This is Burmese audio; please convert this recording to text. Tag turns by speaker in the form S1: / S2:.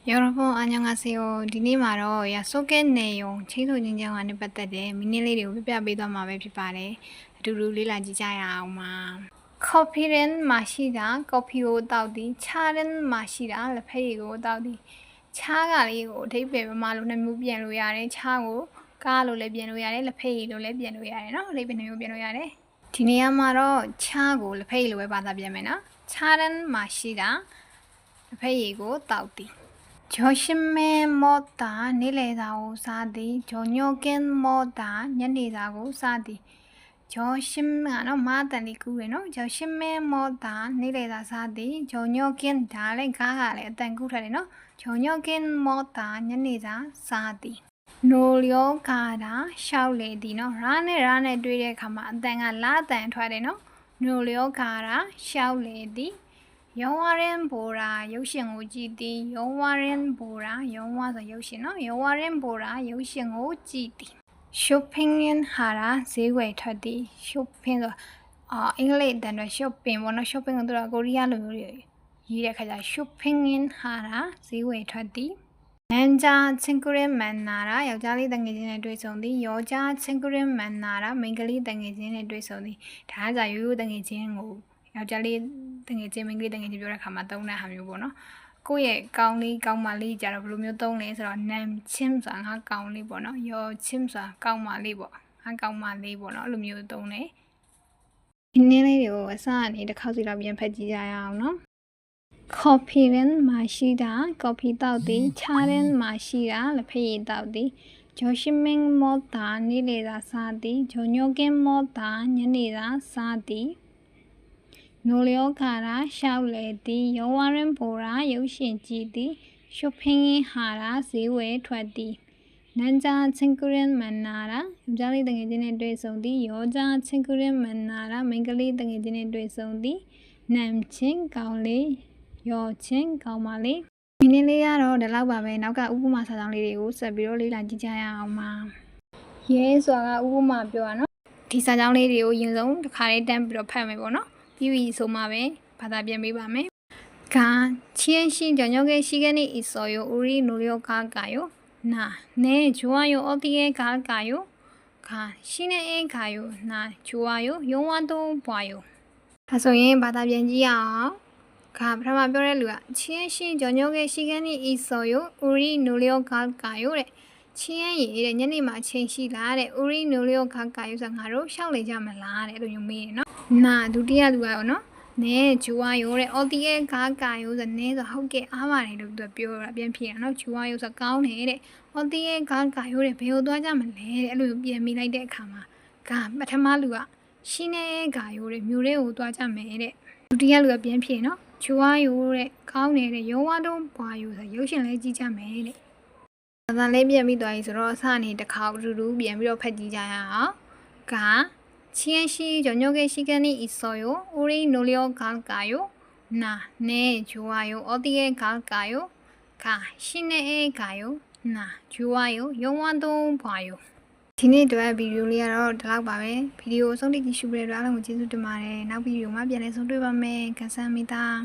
S1: 여러분 안녕하세요. 디니마로 약속의 내용 최소 진정하는 빠따데 미니레리 우비뼈비도 마베 비바레 루루리라지자야오마 커피는 마시다 커피고 따오디 차는 마시다 라페이고 따오디 차가 리고 데이베 마로 네무 ပြန်လို့ရတယ်차고ကားလို့လည်းပြန်လို့ရတယ်လက်ဖိတ်လို့လည်းပြန်လို့ရတယ်เนาะအလေးပဲနှမျိုးပြန်လို့ရတယ်ဒီနေရာမှာတော့차고လက်ဖိတ်လို့ပဲဘာသာပြန်မယ်နော်차는 마시다လက်ဖိတ်ကိုတောက်သည်조심해 뭐다 내려다오 사디 저녁엔 뭐다 년리다고 사디 조심하는 마다니 구에노 조심해 뭐다 내려다 사디 저녁엔 달에 가가래 어떤 구라래노 저녁엔 뭐다 년리다 사디 노려가라 샤울레디노 라네တွေ့တဲ့ ခါမှာအတန်ကလာတန်ထွက်တယ်နော်노려가라 샤울레디 영화는 보라 요신오 지디 영화는 보라 영화서 요신 영화는 보라 요신오 지디 쇼핑은 하라 세외 터디 쇼핑 잉글리시단도 쇼핑 뭐너 쇼핑은 또 코리아로 이래 가자 쇼핑은 하라 세외 터디 남자 친구를 만나라 여자리 당기진에တွေ့ဆုံသည် 여자 친구를 만나라 민글리 당기진에တွေ့ဆုံသည် 다 자유 당기진 거ယောက်ျားလေးတငယ်ချင်းမိန်းကလေးတငယ်ချင်းပြောတဲ့ခါမှာသုံးတဲ့ဟာမျိုးပေါ့နော်ကိုယ့်ရဲ့ကောင်းလေးကောင်းမလေးကြတော့ဘယ်လိုမျိုးသုံးလဲဆိုတော့နမ်ချင်းဆိုတာငါကောင်းလေးပေါ့နော်ယောချင်းဆိုတာကောင်းမလေးပေါ့ငါကောင်းမလေးပေါ့နော်အဲ့လိုမျိုးသုံးတယ်ဒီနည်းလေးတွေကိုအစအနေတစ်ခေါက်စီတော့ပြန်ဖတ်ကြည့်ကြရအောင်နော်커피는 마시다 커피 따오디 차는 마시다 라페이 따오디 조심행 뭐다 니레다 사디 저녁엔 뭐다 년이다 사디 노려가라 샤울레디 영화는 보라 요신지디 쇼핑이 하라 세외ထွက်디 남자 친구를 만나라 여자리 당해진에 တွေ့ဆုံသည် 여자 친구를 만나라 민글리 당해진에 တွေ့ဆုံသည် 남친ကောင်းလေး 여친ကောင်းမလေး ဒီနေ့လေးကတော့ဒီလောက်ပါပဲနောက်ကဥပမာစာကြောင်းလေးတွေကိုဆက်ပြီးတော့လေ့လာကြည့်ကြရအောင်ပါရဲဆိုတာကဥပမာပြောရနော်ဒီစာကြောင်းလေးတွေကိုအရင်ဆုံးတစ်ခါလေးတန်းပြီးတော့ဖတ်မယ်ပေါ့နော်ပြီးပြီဆိုမှပဲဘာသာပြန်ပေးပါမယ်가 치엔씨 저녁에 시간이 있어요. 우리 놀러 갈까요? 네, 좋아요. 어디에 갈까요? 시내에 가요. 좋아요. 영화도 봐요. ဒါဆိုရင်ဘာသာပြန်ကြည့်ရအောင်ပထမပြောတဲ့လူက 치엔씨 저녁에 시간이 있어요. 우리 놀러 갈까요? တဲ့ 치엔 ရေတဲ့ညနေမှာအချိန်ရှိလားတဲ့ 우리 놀러 갈까요? ဆိုငါတို့ရှောက်လေကြမလားတဲ့အဲ့လိုမျိုးမေးတယ်နော်ဒုတိယလူကရောနော်네 좋아요တဲ့ 어디에 갈까요? ဆို네ဆိုဟုတ်ကဲ့အားပါတယ်လို့သူပြောတာပြန်ဖြေတာနော် 좋아요 ဆိုကောင်းတယ်တဲ့ 어디에 갈까요? တဲ့ဘယ်ကိုသွားကြမလဲတဲ့အဲ့လိုပြန်မိလိုက်တဲ့အခါမှာပထမလူက 시내에 가요 တဲ့မြို့ထဲကိုသွားကြမယ်တဲ့ဒုတိယလူကပြန်ဖြေနော် 좋아요 တဲ့ကောင်းတယ်တဲ့ 영화도 봐요 ဆိုရုပ်ရှင်လေးကြည့်ကြမယ်တဲ့ဘာသာလေးပြန်ပြီးသွားပြီဆိုတော့အစအနေတစ်ခါတူတူပြန်ပြီးတော့ဖတ်ကြည့်ကြရအောင်치엔씨 저녁에 시간이 있어요. 우리 놀러 갈까요? 네, 좋아요. 어디에 갈까요? 시내에 가요. 좋아요. 영화도 봐요. ဒီနေ့အတွက်ဗီဒီယိုလေးကတော့ဒီလောက်ပါပဲဗီဒီယိုအဆုံးထိကြည့်ရှုပေးတဲ့အတွက်အားလုံးကိုကျေးဇူးတင်ပါတယ်နောက်ဗီဒီယိုမှာပြန်လည်ဆုံတွေ့ပါမယ်ကန်ဆန်းမိသား